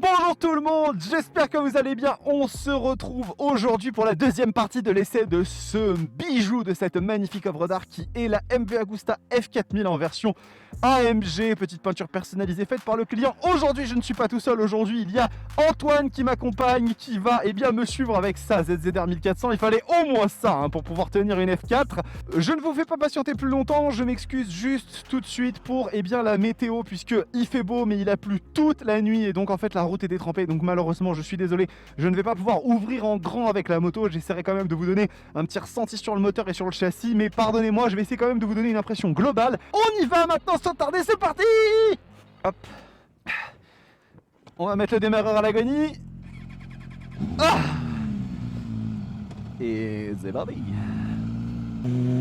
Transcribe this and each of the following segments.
Bonjour tout le monde, j'espère que vous allez bien. On se retrouve aujourd'hui pour la deuxième partie de l'essai de ce bijou, de cette magnifique œuvre d'art qui est la MV Agusta F4000 en version AMG, petite peinture personnalisée faite par le client. Aujourd'hui je ne suis pas tout seul, aujourd'hui il y a Antoine qui m'accompagne, qui va me suivre avec sa ZZR 1400. Il fallait au moins ça pour pouvoir tenir une F4. Je ne vous fais pas patienter plus longtemps, je m'excuse juste tout de suite pour la météo, puisque il fait beau mais il a plu toute la nuit et donc en fait la route est détrempée, donc malheureusement je suis désolé, je ne vais pas pouvoir ouvrir en grand avec la moto. J'essaierai quand même de vous donner un petit ressenti sur le moteur et sur le châssis, mais pardonnez-moi, je vais essayer quand même de vous donner une impression globale. On y va maintenant sans tarder, c'est parti. Hop, on va mettre le démarreur à l'agonie. Et c'est parti.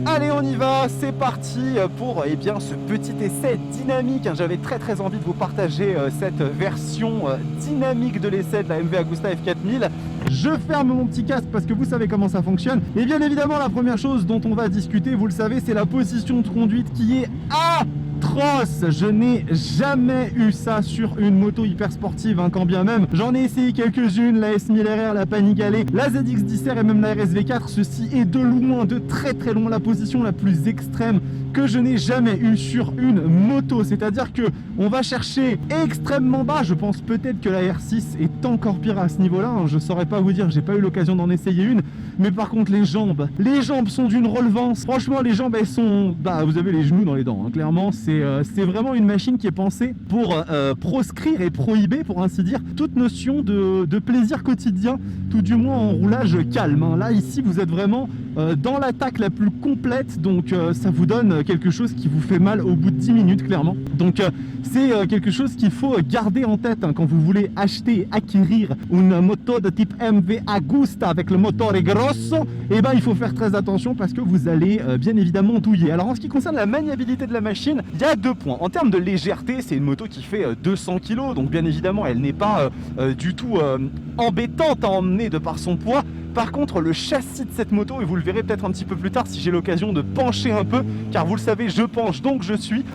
Allez, on y va, c'est parti pour ce petit essai dynamique. J'avais très envie de vous partager cette version dynamique de l'essai de la MV Agusta F4000. Je ferme mon petit casque parce que vous savez comment ça fonctionne. Et bien évidemment, la première chose dont on va discuter, vous le savez, c'est la position de conduite qui est atroce. Je n'ai jamais eu ça sur une moto hyper sportive, quand bien même. J'en ai essayé quelques-unes, la S1000RR, la Panigale, la ZX10R et même la RSV4. Ceci est de loin, de très loin, la position la plus extrême que je n'ai jamais eu sur une moto. C'est-à-dire que on va chercher extrêmement bas. Je pense peut-être que la R6 est encore pire à ce niveau-là. Je saurais pas vous dire, j'ai pas eu l'occasion d'en essayer une. Mais par contre, les jambes sont d'une relevance. Franchement, les jambes, elles sont... vous avez les genoux dans les dents. Clairement, c'est vraiment une machine qui est pensée pour proscrire et prohiber, pour ainsi dire, toute notion de plaisir quotidien, tout du moins en roulage calme. Là, ici, vous êtes vraiment dans l'attaque la plus complète. Donc, ça vous donne quelque chose qui vous fait mal au bout de 10 minutes, clairement. Donc, c'est quelque chose qu'il faut garder en tête quand vous voulez acheter, acquérir une moto de type MV Agusta avec le moteur grosso. Il faut faire très attention parce que vous allez bien évidemment douiller. Alors en ce qui concerne la maniabilité de la machine, il y a 2 points. En termes de légèreté, c'est une moto qui fait 200 kg, donc bien évidemment elle n'est pas du tout embêtante à emmener de par son poids. Par contre, le châssis de cette moto, et vous le verrez peut-être un petit peu plus tard si j'ai l'occasion de pencher un peu, car vous le savez, je penche donc je suis.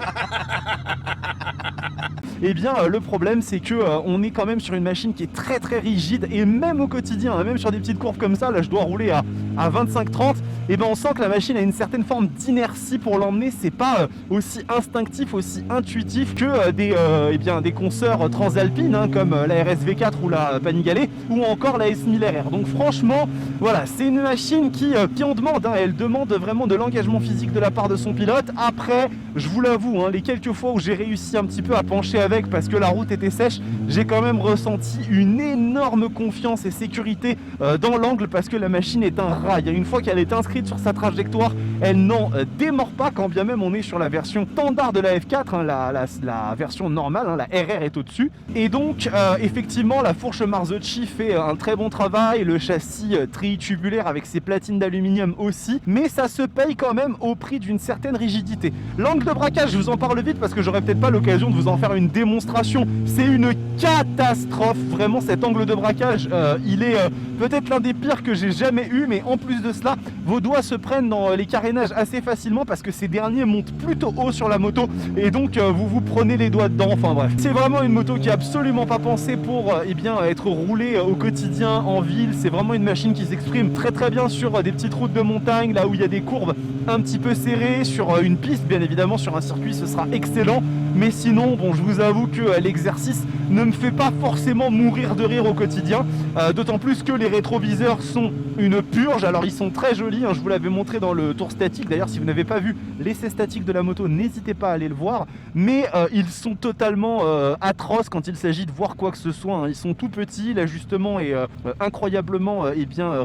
Le problème c'est que on est quand même sur une machine qui est très rigide, et même au quotidien, même sur des petites courbes comme ça, là je dois rouler à 25-30, on sent que la machine a une certaine forme d'inertie pour l'emmener. C'est pas aussi instinctif, aussi intuitif que des consoeurs transalpines comme la RSV4 ou la Panigale ou encore la S1000RR. Donc franchement, voilà, c'est une machine qui en demande. Elle demande vraiment de l'engagement physique de la part de son pilote. Après, je vous l'avoue, les quelques fois où j'ai réussi un petit peu à pencher avec parce que la route était sèche, j'ai quand même ressenti une énorme confiance et sécurité dans l'angle, parce que la machine est un rail. Une fois qu'elle est inscrite sur sa trajectoire, elle n'en démord pas, quand bien même on est sur la version standard de la F4, la version normale, la RR est au-dessus. Et donc effectivement la fourche Marzocchi fait un très bon travail, le châssis tri-tubulaire avec ses platines d'aluminium aussi, mais ça se paye quand même au prix d'une certaine rigidité. L'angle de braquage, je vous en parle vite parce que j'aurai peut-être pas l'occasion de vous en faire une démonstration. C'est une catastrophe, vraiment. Cet angle de braquage, il est peut-être l'un des pires que j'ai jamais eu, mais en plus de cela, vos doigts se prennent dans les carénages assez facilement parce que ces derniers montent plutôt haut sur la moto et donc vous vous prenez les doigts dedans. Enfin bref, c'est vraiment une moto qui est absolument pas pensée pour être roulée au quotidien en ville. C'est vraiment une machine qui s'exprime très bien sur des petites routes de montagne, là où il y a des courbes un petit peu serrées, sur une piste bien évidemment, sur un circuit ce sera excellent. Mais sinon, je vous avoue que l'exercice ne me fait pas forcément mourir de rire au quotidien, d'autant plus que les rétroviseurs sont une purge. Alors ils sont très jolis, je vous l'avais montré dans le tour statique. D'ailleurs, si vous n'avez pas vu l'essai statique de la moto, n'hésitez pas à aller le voir. Mais ils sont totalement atroces quand il s'agit de voir quoi que ce soit. Ils sont tout petits, l'ajustement est incroyablement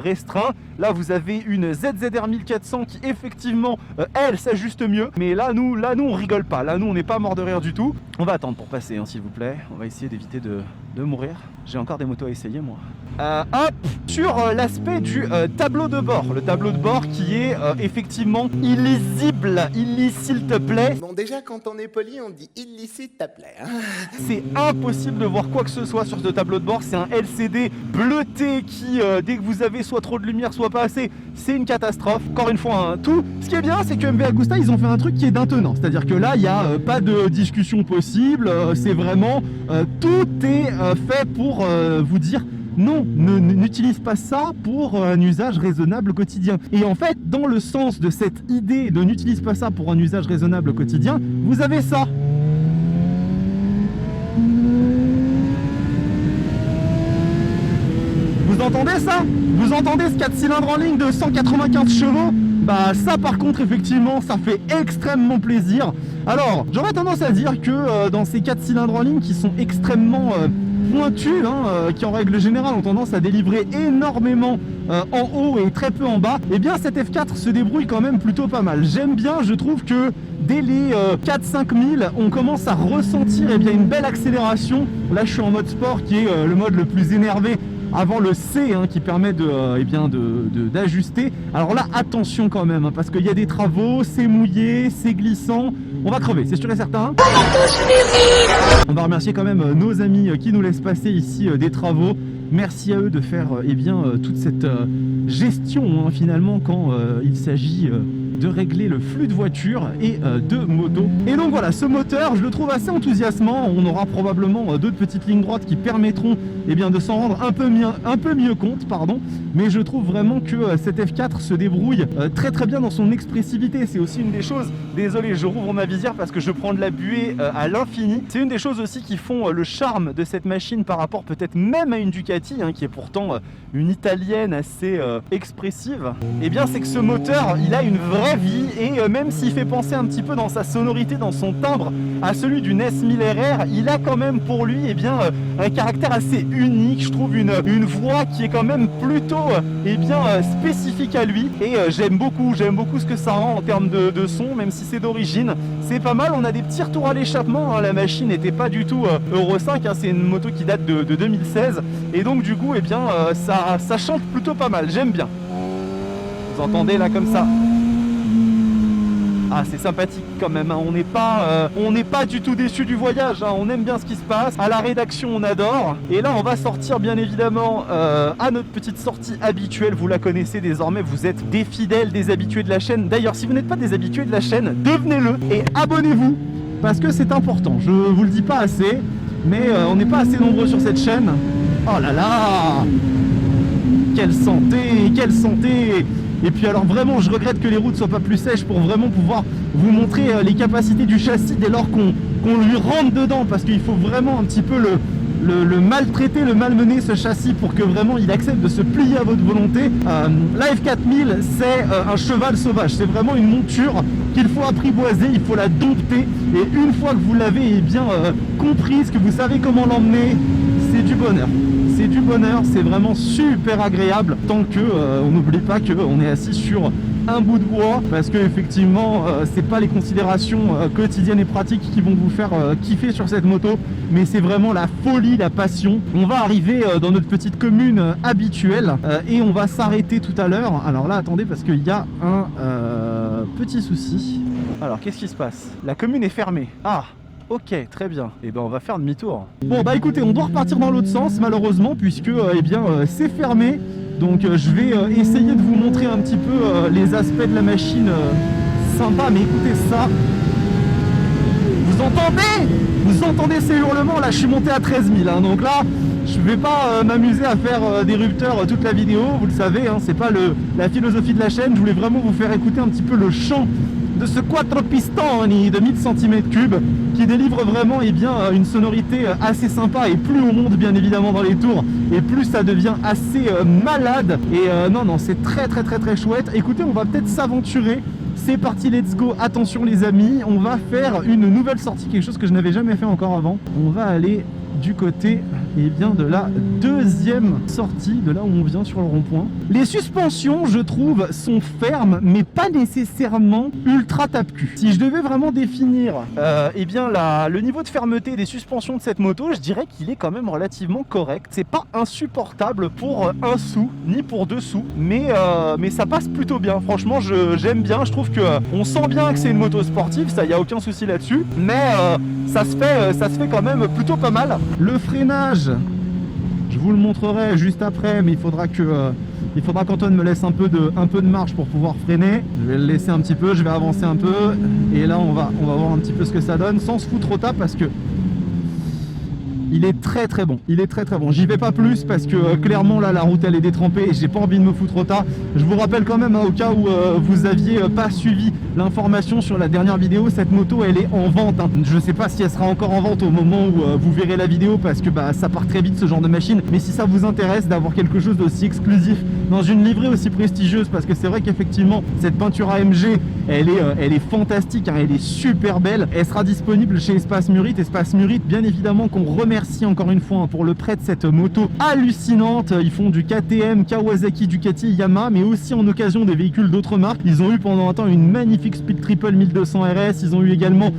restreint. Là, vous avez une ZZR 1400 qui effectivement, elle s'ajuste mieux. Mais là, nous on rigole pas. Là, nous, on n'est pas mort de rire du tout. On va attendre pour passer, s'il vous plaît. On va essayer d'éviter de mourir. J'ai encore des motos à essayer, moi. Hop, sur l'aspect du tableau de bord. Le tableau de bord qui est effectivement illisible. Illis, s'il te plaît. Bon, déjà, quand on est poli, on dit illicite, s'il te plaît. Hein. C'est impossible de voir quoi que ce soit sur ce tableau de bord. C'est un LCD bleuté qui, dès que vous avez soit trop de lumière, soit pas assez, c'est une catastrophe. Encore une fois, tout. Ce qui est bien, c'est que MV Agusta, ils ont fait un truc qui est d'un tenant. C'est-à-dire que là, il n'y a pas de discussion possible. C'est vraiment, tout est fait pour vous dire non, n'utilise pas ça pour un usage raisonnable quotidien. Et en fait, dans le sens de cette idée de n'utilise pas ça pour un usage raisonnable quotidien, vous avez ça. Vous entendez ça? Vous entendez ce 4 cylindres en ligne de 195 chevaux? Bah ça par contre effectivement ça fait extrêmement plaisir. Alors j'aurais tendance à dire que dans ces 4 cylindres en ligne qui sont extrêmement pointus, qui en règle générale ont tendance à délivrer énormément en haut et très peu en bas, et bien cette F4 se débrouille quand même plutôt pas mal. J'aime bien, je trouve que dès les 4-5 000 on commence à ressentir une belle accélération. Là je suis en mode sport qui est le mode le plus énervé avant le C qui permet d'ajuster. Alors là attention quand même parce qu'il y a des travaux, c'est mouillé, c'est glissant, on va crever, c'est sûr et certain. On va remercier quand même nos amis qui nous laissent passer ici des travaux. Merci à eux de faire toute cette gestion finalement quand il s'agit de régler le flux de voitures et de motos. Et donc voilà, ce moteur, je le trouve assez enthousiasmant. On aura probablement d'autres petites lignes droites qui permettront de s'en rendre un peu mieux compte, mais je trouve vraiment que cette F4 se débrouille très très bien dans son expressivité. C'est aussi une des choses, désolé je rouvre ma visière parce que je prends de la buée à l'infini, c'est une des choses aussi qui font le charme de cette machine par rapport peut-être même à une Ducati qui est pourtant une italienne assez expressive. Et bien c'est que ce moteur il a une vraie vie et même s'il fait penser un petit peu dans sa sonorité, dans son timbre à celui d'une S1000 RR, il a quand même pour lui un caractère assez unique. Je trouve une voix qui est quand même plutôt spécifique à lui et j'aime beaucoup ce que ça rend en termes de son, même si c'est d'origine. C'est pas mal, on a des petits retours à l'échappement, la machine n'était pas du tout Euro 5, c'est une moto qui date de 2016 et donc du coup ça chante plutôt pas mal, j'aime bien. Vous entendez là comme ça? Ah c'est sympathique quand même, on n'est pas du tout déçu du voyage, on aime bien ce qui se passe, à la rédaction on adore. Et là on va sortir bien évidemment à notre petite sortie habituelle, vous la connaissez désormais, vous êtes des fidèles, des habitués de la chaîne. D'ailleurs si vous n'êtes pas des habitués de la chaîne, devenez-le et abonnez-vous, parce que c'est important, je vous le dis pas assez, mais on n'est pas assez nombreux sur cette chaîne. Oh là là, quelle santé, quelle santé! Et puis alors vraiment je regrette que les routes soient pas plus sèches pour vraiment pouvoir vous montrer les capacités du châssis dès lors qu'on lui rentre dedans, parce qu'il faut vraiment un petit peu le maltraiter, le malmener ce châssis pour que vraiment il accepte de se plier à votre volonté. La F4000 c'est un cheval sauvage, c'est vraiment une monture qu'il faut apprivoiser, il faut la dompter et une fois que vous l'avez comprise, que vous savez comment l'emmener, c'est du bonheur. C'est du bonheur, c'est vraiment super agréable tant que on n'oublie pas qu'on est assis sur un bout de bois, parce que effectivement c'est pas les considérations quotidiennes et pratiques qui vont vous faire kiffer sur cette moto, mais c'est vraiment la folie, la passion. On va arriver dans notre petite commune habituelle et on va s'arrêter tout à l'heure. Alors là attendez parce qu'il y a un petit souci. Alors qu'est-ce qui se passe? La commune est fermée. Ah ok, très bien. Et on va faire demi-tour. Bon bah écoutez, on doit repartir dans l'autre sens malheureusement puisque c'est fermé. Donc je vais essayer de vous montrer un petit peu les aspects de la machine sympa. Mais écoutez ça. Vous entendez ces hurlements? Là je suis monté à 13 000 donc là je vais pas m'amuser à faire des rupteurs toute la vidéo. Vous le savez, c'est pas la philosophie de la chaîne. Je voulais vraiment vous faire écouter un petit peu le chant de ce quattro pistoni de 1000 cm3 qui délivre vraiment une sonorité assez sympa, et plus on monte bien évidemment dans les tours et plus ça devient assez malade et non c'est très chouette. Écoutez, on va peut-être s'aventurer, c'est parti, let's go. Attention les amis, on va faire une nouvelle sortie, quelque chose que je n'avais jamais fait encore avant. On va aller du côté de la deuxième sortie de là où on vient sur le rond-point. Les suspensions, je trouve, sont fermes, mais pas nécessairement ultra tape-cul. Si je devais vraiment définir le niveau de fermeté des suspensions de cette moto, je dirais qu'il est quand même relativement correct. C'est pas insupportable pour un sou, ni pour 2 sous, mais ça passe plutôt bien. Franchement, j'aime bien. Je trouve que on sent bien que c'est une moto sportive, ça y a aucun souci là-dessus, mais ça se fait quand même plutôt pas mal. Le freinage, je vous le montrerai juste après, mais il faudra qu'Antoine me laisse un peu de marge pour pouvoir freiner. Je vais le laisser un petit peu, je vais avancer un peu, et là on va voir un petit peu ce que ça donne, sans se foutre au tas, parce que il est très très bon, J'y vais pas plus parce que clairement là la route elle est détrempée et j'ai pas envie de me foutre au tas. Je vous rappelle quand même, au cas où vous aviez pas suivi l'information sur la dernière vidéo, cette moto elle est en vente. Je sais pas si elle sera encore en vente au moment où vous verrez la vidéo, parce que ça part très vite ce genre de machine. Mais si ça vous intéresse d'avoir quelque chose d'aussi exclusif dans une livrée aussi prestigieuse, parce que c'est vrai qu'effectivement cette peinture AMG elle est fantastique, elle est super belle. Elle sera disponible chez Espace Murit, bien évidemment qu'on remercie encore une fois pour le prêt de cette moto hallucinante. Ils font du KTM, Kawasaki, Ducati, Yamaha, mais aussi en occasion des véhicules d'autres marques. Ils ont eu pendant un temps une magnifique Speed Triple 1200 RS. Ils ont eu également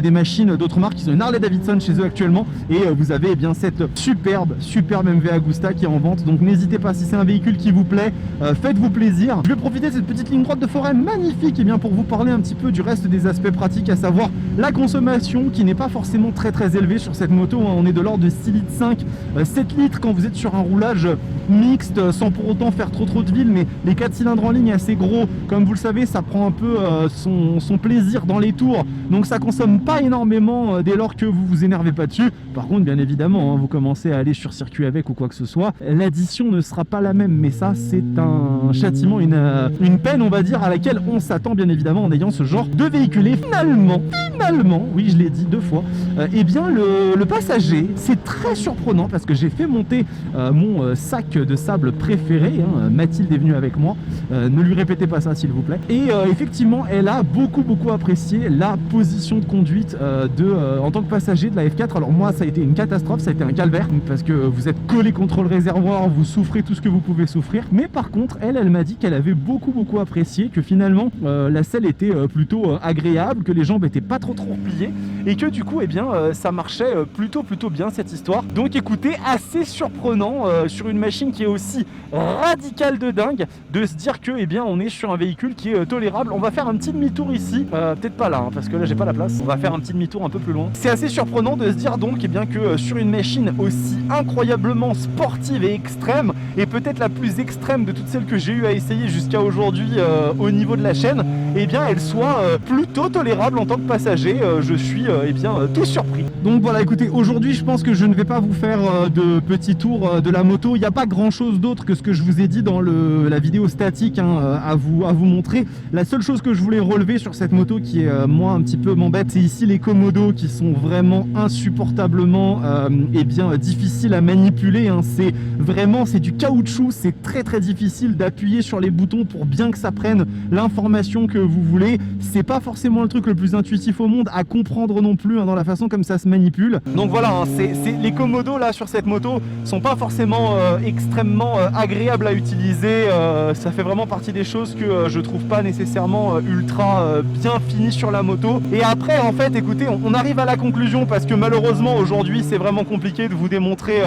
des machines d'autres marques. Ils ont une Harley Davidson chez eux actuellement, et vous avez cette superbe MV Agusta qui est en vente. Donc n'hésitez pas, si c'est un véhicule qui vous plaît, faites-vous plaisir. Je vais profiter de cette petite ligne droite de forêt magnifique pour vous parler un petit peu du reste des aspects pratiques, à savoir la consommation qui n'est pas forcément très élevée sur cette moto. On est de l'ordre de 6,5 litres, 7 litres quand vous êtes sur un roulage mixte, sans pour autant faire trop de ville, mais les 4 cylindres en ligne assez gros, comme vous le savez, ça prend un peu son plaisir dans les tours, donc ça consomme pas énormément dès lors que vous vous énervez pas dessus. Par contre, bien évidemment, vous commencez à aller sur circuit avec ou quoi que ce soit, l'addition ne sera pas la même, mais ça c'est un châtiment, une peine on va dire, à laquelle on s'attend bien évidemment en ayant ce genre de véhicule. Et finalement, oui je l'ai dit 2 fois, le passager, c'est très surprenant parce que j'ai fait monter mon sac de sable préféré, Mathilde est venue avec moi, ne lui répétez pas ça s'il vous plaît, et effectivement elle a beaucoup apprécié la position de conduite en tant que passager de la F4. Alors moi ça a été une catastrophe, ça a été un calvaire, parce que vous êtes collé contre le réservoir, vous souffrez tout ce que vous pouvez souffrir, mais par contre elle m'a dit qu'elle avait beaucoup apprécié, que finalement la selle était plutôt agréable, que les jambes étaient pas trop repliées, et que du coup ça marchait plutôt bien cette histoire. Donc écoutez, assez surprenant sur une machine qui est aussi radicale de dingue, de se dire que on est sur un véhicule qui est tolérable. On va faire un petit demi-tour ici, peut-être pas là parce que là j'ai pas la place, on va faire un petit demi-tour un peu plus loin. C'est assez surprenant de se dire donc que sur une machine aussi incroyablement sportive et extrême, et peut-être la plus extrême de toutes celles que j'ai eu à essayer jusqu'à aujourd'hui au niveau de la chaîne, elle soit plutôt tolérable en tant que passager. Je suis tout surpris. Donc voilà, écoutez, aujourd'hui je pense que je ne vais pas vous faire de petits tours de la moto. Il n'y a pas grand chose d'autre que ce que je vous ai dit dans la vidéo statique à vous montrer. La seule chose que je voulais relever sur cette moto qui est moi un petit peu m'embête, c'est ici les commodos qui sont vraiment insupportablement difficiles à manipuler. C'est du caoutchouc, c'est très difficile d'appuyer sur les boutons pour bien que ça prenne l'information que vous voulez. C'est pas forcément le truc le plus intuitif au monde à comprendre non plus dans la façon comme ça se manipule. Donc voilà, les commodos là sur cette moto sont pas forcément extrêmement agréables à utiliser. Ça fait vraiment partie des choses que je trouve pas nécessairement ultra bien finies sur la moto. Et après en fait écoutez, on arrive à la conclusion, parce que malheureusement aujourd'hui c'est vraiment compliqué de vous démontrer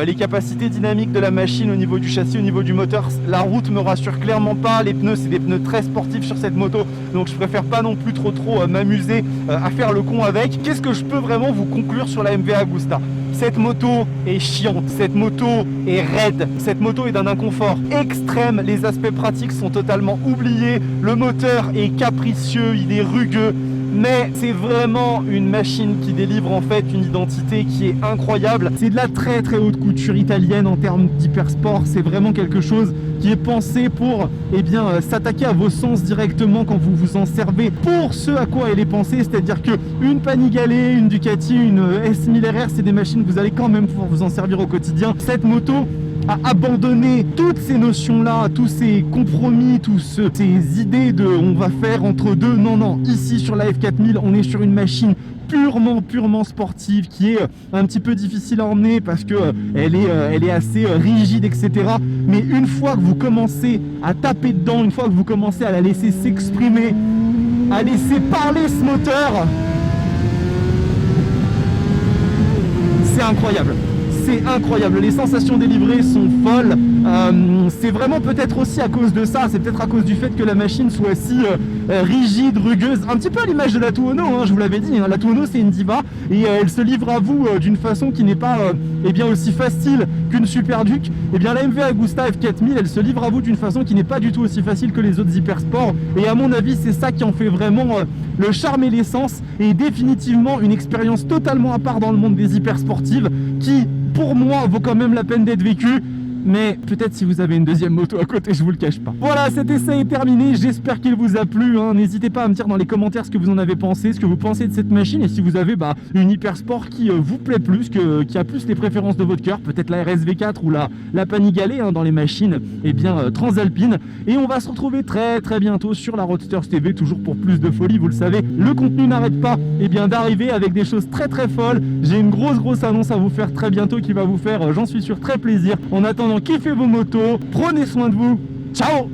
les capacités dynamiques de la machine au niveau du châssis, au niveau du moteur. La route me rassure clairement pas, les pneus c'est des pneus très sportifs sur cette moto, donc je préfère pas non plus trop m'amuser à faire le con avec. Qu'est-ce que je peux vraiment vous conclure sur la MV Agusta? Cette moto est chiante, cette moto est raide, cette moto est d'un inconfort extrême, les aspects pratiques sont totalement oubliés, le moteur est capricieux, il est rugueux, mais c'est vraiment une machine qui délivre en fait une identité qui est incroyable. C'est de la très haute couture italienne en termes d'hypersport, c'est vraiment quelque chose qui est pensé pour s'attaquer à vos sens directement quand vous vous en servez pour ce à quoi elle est pensée, c'est-à-dire que une Panigale, une Ducati, une S1000RR, c'est des machines que vous allez quand même pouvoir vous en servir au quotidien. Cette moto a abandonné toutes ces notions-là, tous ces compromis, ces idées de on va faire entre deux. Non, ici sur la F4000, on est sur une machine purement sportive, qui est un petit peu difficile à emmener parce que elle est assez rigide, etc. Mais une fois que vous commencez à taper dedans, une fois que vous commencez à la laisser s'exprimer, à laisser parler ce moteur, c'est incroyable. C'est incroyable, les sensations délivrées sont folles. C'est vraiment peut-être aussi à cause de ça, c'est peut-être à cause du fait que la machine soit si rigide, rugueuse, un petit peu à l'image de la Tuono, hein, je vous l'avais dit, hein, la Tuono c'est une diva et elle se livre à vous d'une façon qui n'est pas eh bien, aussi facile qu'une Super Duke. Et bien la MV Agusta F4000, elle se livre à vous d'une façon qui n'est pas du tout aussi facile que les autres hypersports, et à mon avis c'est ça qui en fait vraiment le charme et l'essence, et définitivement une expérience totalement à part dans le monde des hypersportives qui, pour moi, vaut quand même la peine d'être vécue. Mais peut-être si vous avez une deuxième moto à côté, je vous le cache pas. Voilà, cet essai est terminé, j'espère qu'il vous a plu, hein. N'hésitez pas à me dire dans les commentaires ce que vous en avez pensé, ce que vous pensez de cette machine, et si vous avez une hypersport qui vous plaît plus, qui a plus les préférences de votre cœur, peut-être la RSV4 ou la Panigale, hein, dans les machines transalpines. Et on va se retrouver très bientôt sur la Roadsters TV, toujours pour plus de folie, vous le savez. Le contenu n'arrête pas d'arriver avec des choses très folles. J'ai une grosse annonce à vous faire très bientôt qui va vous faire, j'en suis sûr, très plaisir. En attendant, kiffez vos motos, prenez soin de vous, ciao!